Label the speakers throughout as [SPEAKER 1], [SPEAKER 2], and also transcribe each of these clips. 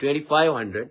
[SPEAKER 1] 2500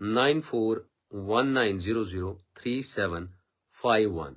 [SPEAKER 1] 9419003751।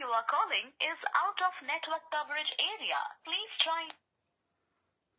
[SPEAKER 2] You are calling is out of network coverage area. Please try.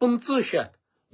[SPEAKER 1] 500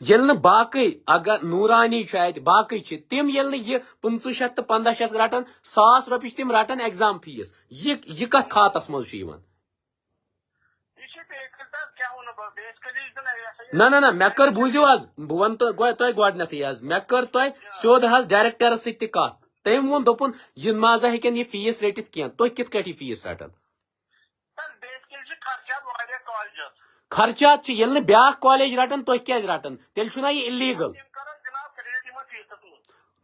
[SPEAKER 1] یل باقی اگر نورانی باقی تم یل یہ 500 تو 1500 رٹان 1000 روپیہ تم رٹان ایگزام فیس یہ کت کھاتس مز نہ مے کر بوزو آز بہ ون تہ گۄڈنیتھٕے حظ مے کر تہ سیود حظ ڈائریکٹرس سۭتۍ تہِ کتھ تٔمۍ ووٚن دوٚپُن یہِ مازا ہیٚکن یہ فیس رٔٹِتھ کینٛہہ تُہۍ کِتھ کٲٹھۍ فیس رٹان خرچات ییٚلہِ نہٕ بیٛاکھ کالیج رٹان تُہۍ کیٛازِ رٹان تیٚلہِ چھُنا یہِ اِلیٖگل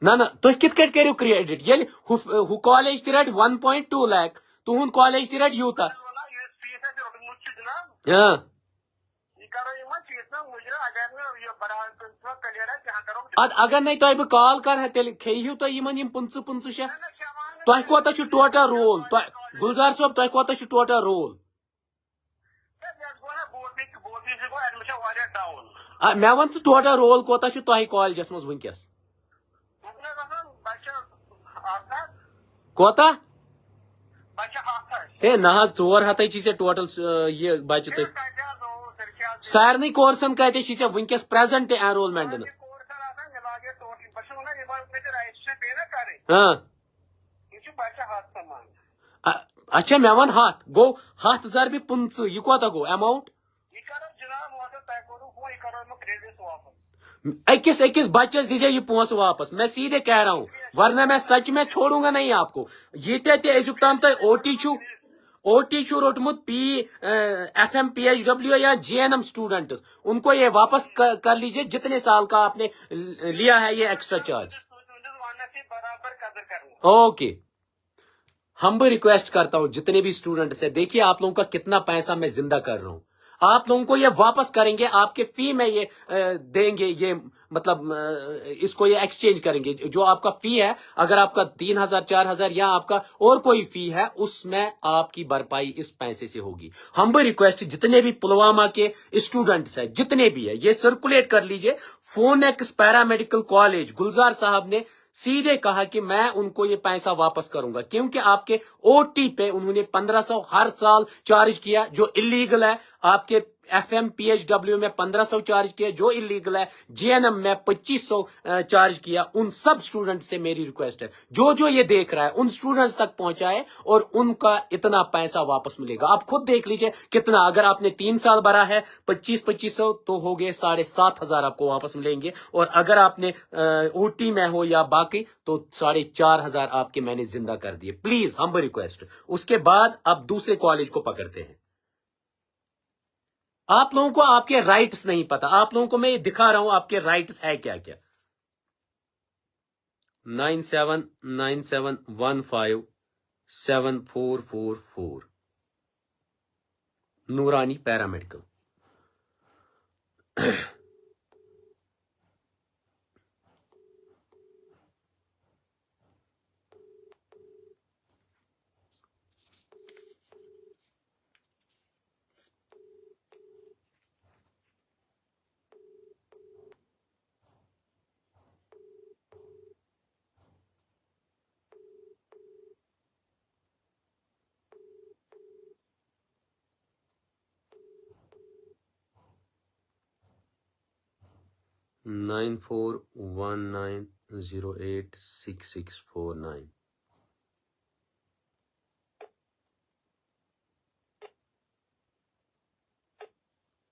[SPEAKER 1] نہ تُہۍ کِتھ کٲٹھۍ کٔرِو کریڈٹ ییٚلہِ ہُہ کالیج تہِ رٹہِ 1.2 lakh تُہُنٛد کالیج تہِ رٹہِ یوٗتاہ اگر نَے تۄہہِ بہٕ کال کرٕ ہا تیٚلہِ کھیٚیِو تُہۍ یِمن یِم 500 تۄہہِ کوتاہ چھُ ٹوٹل رول گلزار صٲب تۄہہِ کوتاہ چھُ ٹوٹل رول مےٚ وَن ژٕ ٹوٹل رول کوتاہ چھُ تۄہہِ کالجس منٛز وٕنکیٚس کوتاہ ہے نہ حظ 400 چھی ژےٚ ٹوٹل یہ بچہِ تۄہہِ سارنٕے کورسن کتہِ چھی ژےٚ وٕنکیٚس پریزنٹ انرولمنٹ اچھا مےٚ وَن 100 گوٚو 100 ضربہِ 15 یہ کوتاہ گوٚو اماؤنٹ اکس بچس دیجیے یہ پونسہ واپس میں سیدھے کہہ رہا ہوں ورنہ میں سچ میں چھوڑوں گا نہیں آپ کو یہ تے ازیک تام تہ او ٹی چھو روٹمت FM PHW یا GNM اسٹوڈنٹس ان کو یہ واپس کر لیجیے جتنے سال کا آپ نے لیا ہے یہ ایکسٹرا چارج اوکے ہم بھی ریکویسٹ کرتا ہوں جتنے بھی اسٹوڈنٹس ہیں دیکھیے آپ لوگوں کا کتنا پیسہ میں زندہ کر رہا ہوں آپ لوگوں کو یہ واپس کریں گے آپ کے فی میں یہ دیں گے یہ مطلب اس کو یہ ایکسچینج کریں گے جو آپ کا فی ہے اگر آپ کا 3000 4000 یا آپ کا اور کوئی فی ہے اس میں آپ کی بھرپائی اس پیسے سے ہوگی ہم بھی ریکویسٹ جتنے بھی پلوامہ کے اسٹوڈنٹس ہیں جتنے بھی ہیں یہ سرکولیٹ کر لیجئے فونیکس پیرامیڈیکل کالج گلزار صاحب نے سیدھے کہا کہ میں ان کو یہ پیسہ واپس کروں گا کیونکہ آپ کے او ٹی پہ انہوں نے 1500 ہر سال چارج کیا جو اللیگل ہے آپ کے FM PHW میں 1500 چارج کیا جو اللیگل ہے GNM میں 2500 چارج کیا ان سب اسٹوڈنٹ سے میری ریکویسٹ ہے جو یہ دیکھ رہا ہے ان اسٹوڈنٹس تک پہنچائے اور ان کا اتنا پیسہ واپس ملے گا آپ خود دیکھ لیجئے کتنا اگر آپ نے 3 سال بھرا ہے 2500 تو ہو گئے 7500 آپ کو واپس ملیں گے اور اگر آپ نے OT میں ہو یا باقی تو 4500 آپ کے میں نے زندہ کر دیے پلیز ہم ریکویسٹ اس کے بعد آپ دوسرے کالج کو پکڑتے ہیں آپ لوگوں کو آپ کے رائٹس نہیں پتا آپ لوگوں کو میں یہ دکھا رہا ہوں آپ کے رائٹس ہے کیا 9797157444 نورانی پیرامیڈیکل (9419086649)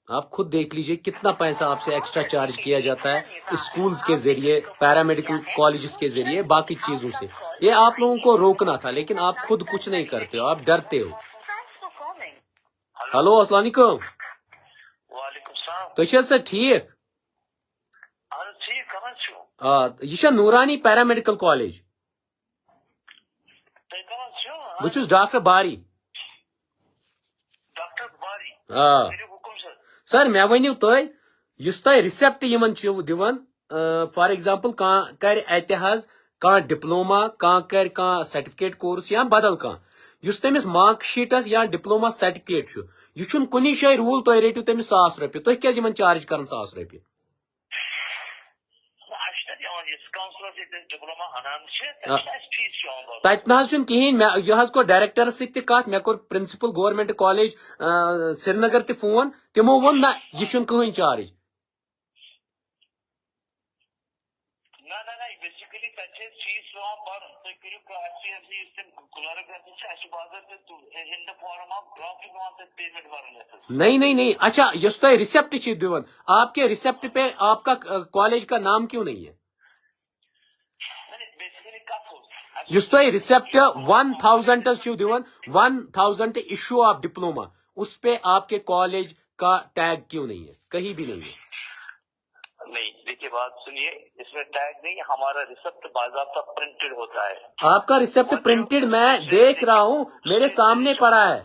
[SPEAKER 1] آپ خود دیکھ لیجئے کتنا پیسہ آپ سے ایکسٹرا چارج کیا جاتا ہے اسکولز کے ذریعے پیرامیڈیکل کالجز کے ذریعے باقی چیزوں سے یہ آپ لوگوں کو روکنا تھا لیکن آپ خود کچھ نہیں کرتے ہو آپ ڈرتے ہو ہلو السلام علیکم
[SPEAKER 3] وعلیکم السلام
[SPEAKER 1] تو سر ٹھیک یہ نورانی پیرامیڈیکل کالج بہت ڈاکٹر باری سر مے ؤنِو تُہۍ یُس تۄہہِ رِسیپٹ یِمن چھِو دِوان فار ایگزامپل کانٛہہ کرِ اتہِ حظ کانٛہہ ڈپلوما کانٛہہ کرِ کانٛہہ سرٹیفکیٹ کورس یا بدل کانٛہہ یُس تٔمِس مارک شیٖٹس یا ڈپلوما سرٹیفکیٹ چھُ یہِ چھُنہٕ کُنی جایہِ روٗل تُہۍ رٔٹِو تٔمِس 1000 رۄپیہِ تُہۍ کیٛازِ یِمن چارج کران 1000 رۄپیہِ تتہِ نہ حظ چھُنہٕ کِہیٖنۍ مےٚ یہِ حظ کوٚر ڈایریکٹرس سۭتۍ تہِ کتھ مےٚ کوٚر پرنسپل گورمینٹ کالج سری نگر تہِ فون تِمو ووٚن نہ یہِ چھُنہٕ کٕہٕنۍ charge
[SPEAKER 3] fees wrong, but could you actually in the form of dropping on the payment for
[SPEAKER 1] نہیں اچھا یس تہ ریسپٹ چھ دیون آپ کے ریسپٹ پہ آپ کا کالج کا نام کیوں نہیں ہے یس تہ ریسپٹ 1000 چھ دیون 1000 ایشو آف ڈپلوما اس پہ آپ کے کالج کا ٹیگ کیوں نہیں ہے کہیں بھی نہیں ہے
[SPEAKER 3] نہیں دیکھیے بات سنیے اس میں ٹیگ نہیں ہمارا ریسپٹ باضابطہ پرنٹڈ ہوتا ہے
[SPEAKER 1] آپ کا ریسپٹ پرنٹڈ میں دیکھ رہا ہوں میرے سامنے پڑا ہے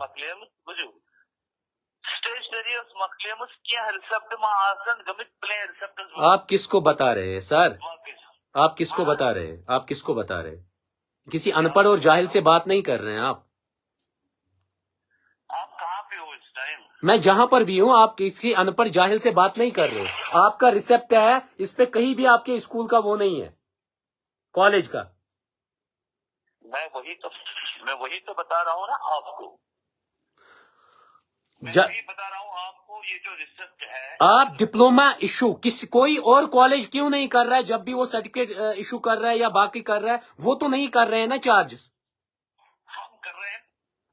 [SPEAKER 1] آپ کس کو بتا رہے ہیں سر آپ کس کو بتا رہے ہیں آپ کس کو بتا رہے ہیں کسی ان پڑھ اور جاہل سے بات نہیں کر رہے ہیں آپ
[SPEAKER 3] کہاں پہ ہو اس ٹائم
[SPEAKER 1] میں جہاں پر بھی ہوں آپ کسی ان پڑھ جاہل سے بات نہیں کر رہے آپ کا ریسپٹ ہے اس پہ کہیں بھی آپ کے اسکول کا وہ نہیں ہے کالج کا
[SPEAKER 3] میں وہی تو بتا رہا ہوں نا آپ کو بتا رہا ہوں آپ کو یہ جو ریسپٹ ہے
[SPEAKER 1] آپ ڈپلوما ایشو کوئی اور کالج کیوں نہیں کر رہا ہے جب بھی وہ سرٹیفکیٹ ایشو کر رہا ہے یا باقی کر رہا ہے وہ تو نہیں کر رہے ہیں نا چارجز
[SPEAKER 3] ہم کر رہے ہیں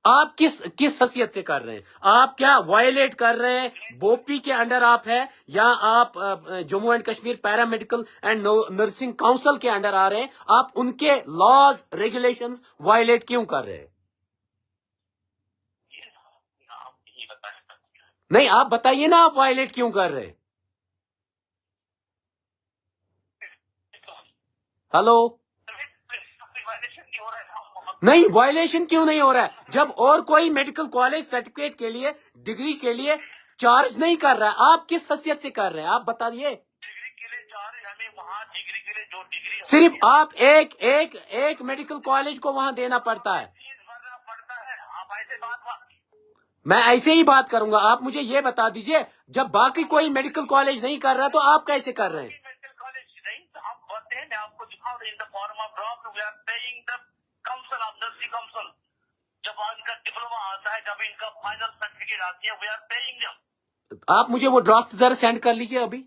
[SPEAKER 1] آپ کس حیثیت سے کر رہے ہیں آپ کیا وائلیٹ کر رہے ہیں بوپی کے انڈر آپ ہے یا آپ Jammu and Kashmir paramedical and nursing council کے انڈر آ رہے ہیں آپ ان کے لاز ریگولیشنز وائلیٹ کیوں کر رہے ہیں نہیں آپ بتائیے نا آپ وائلیٹ کیوں کر رہے ہیں ہلو نہیں وائلیشن کیوں نہیں ہو رہا ہے جب اور کوئی میڈیکل کالج سرٹیفکیٹ کے لیے ڈگری کے لیے چارج نہیں کر رہا ہے آپ کس حیثیت سے کر رہے ہیں آپ بتائیے
[SPEAKER 3] ڈگری کے لیے چارج ہمیں وہاں ڈگری کے لیے جو ڈگری
[SPEAKER 1] صرف آپ ایک میڈیکل کالج کو وہاں دینا پڑتا ہے
[SPEAKER 3] فیس بھرنا پڑتا ہے آپ ایسے بات
[SPEAKER 1] میں ایسے ہی بات کروں گا آپ مجھے یہ بتا دیجئے جب باقی کوئی میڈیکل کالج نہیں کر رہا تو آپ کیسے کر رہے ہیں
[SPEAKER 3] میڈیکل کالج نہیں تو ہم بولتے ہیں میں آپ کو دکھاؤں in the form of drop we are paying the council of nursing council جب ان کا ڈپلوما آتا ہے جب ان کا فائنل سرٹیفکیٹ آتی ہے وی آر پیئنگ دم
[SPEAKER 1] آپ مجھے وہ ڈرافٹ ذرا سینڈ کر لیجئے ابھی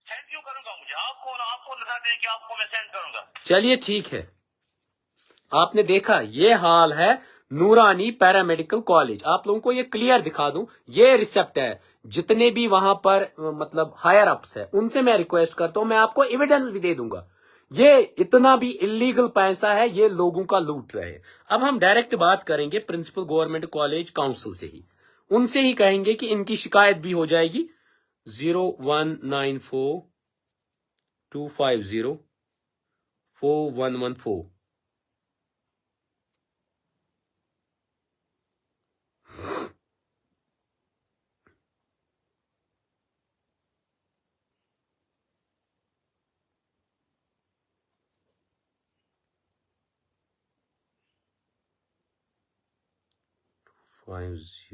[SPEAKER 3] سینڈ کیوں کروں گا مجھے آپ کو لگا دیں کہ آپ کو میں سینڈ کروں گا
[SPEAKER 1] چلیے ٹھیک ہے آپ نے دیکھا یہ حال ہے نورانی پیرامیڈیکل کالج آپ لوگوں کو یہ کلیئر دکھا دوں یہ ریسپٹ ہے جتنے بھی وہاں پر مطلب ہائر اپس ہے ان سے میں ریکویسٹ کرتا ہوں میں آپ کو ایویڈنس بھی دے دوں گا یہ اتنا بھی انلیگل پیسہ ہے یہ لوگوں کا لوٹ رہے اب ہم ڈائریکٹ بات کریں گے پرنسپل گورنمنٹ کالج کاؤنسل سے ہی ان سے ہی کہیں گے کہ ان کی شکایت بھی ہو جائے گی 0194 250 4114 5041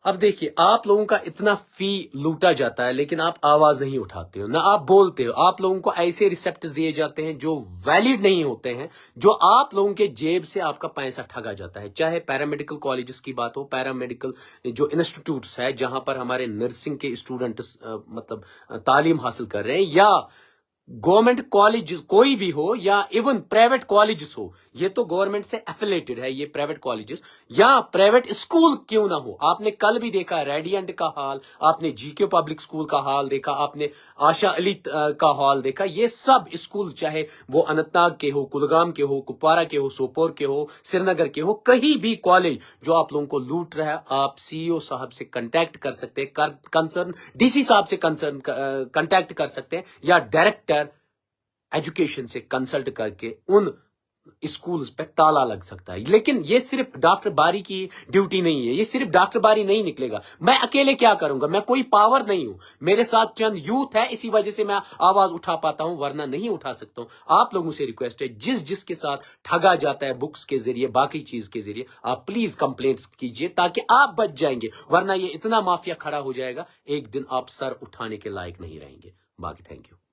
[SPEAKER 1] اب دیکھیے آپ لوگوں کا اتنا فی لوٹا جاتا ہے لیکن آپ آواز نہیں اٹھاتے ہو نہ آپ بولتے ہو آپ لوگوں کو ایسے ریسپٹس دیے جاتے ہیں جو ویلڈ نہیں ہوتے ہیں جو آپ لوگوں کے جیب سے آپ کا پیسہ ٹھگا جاتا ہے چاہے پیرامیڈیکل کالجز کی بات ہو پیرامیڈیکل جو انسٹیٹیوٹس ہے جہاں پر ہمارے نرسنگ کے اسٹوڈنٹس مطلب تعلیم حاصل کر رہے ہیں یا گورنمنٹ کالج کوئی بھی ہو یا ایون پرائیویٹ کالجز ہو یہ تو گورنمنٹ سے ایفیلیٹڈ ہے یہ پرائیویٹ کالجز یا پرائیویٹ اسکول کیوں نہ ہو آپ نے کل بھی دیکھا ریڈینٹ کا حال آپ نے جی کے پبلک اسکول کا حال دیکھا آپ نے آشا علی کا حال دیکھا یہ سب اسکول چاہے وہ اننت ناگ کے ہو کلگام کے ہو کپوارہ کے ہو سوپور کے ہو سری نگر کے ہو کہیں بھی کالج جو آپ لوگوں کو لوٹ رہا ہے آپ سی او صاحب سے کنٹیکٹ کر سکتے ہیں کنسرن ڈی سی صاحب سے کنٹیکٹ کر سکتے ہیں یا ڈائریکٹر ایجوکیشن سے کنسلٹ کر کے ان اسکولز پہ تالا لگ سکتا ہے لیکن یہ صرف ڈاکٹر باری کی ڈیوٹی نہیں ہے یہ صرف ڈاکٹر باری نہیں نکلے گا میں اکیلے کیا کروں گا میں کوئی پاور نہیں ہوں میرے ساتھ چند یوتھ ہے اسی وجہ سے میں آواز اٹھا پاتا ہوں ورنہ نہیں اٹھا سکتا ہوں آپ لوگوں سے ریکویسٹ ہے جس کے ساتھ ٹھگا جاتا ہے بکس کے ذریعے باقی چیز کے ذریعے آپ پلیز کمپلینٹس کیجئے تاکہ آپ بچ جائیں گے ورنہ یہ اتنا مافیا کھڑا ہو جائے گا ایک دن آپ سر اٹھانے کے لائق نہیں رہیں گے باقی تھینک یو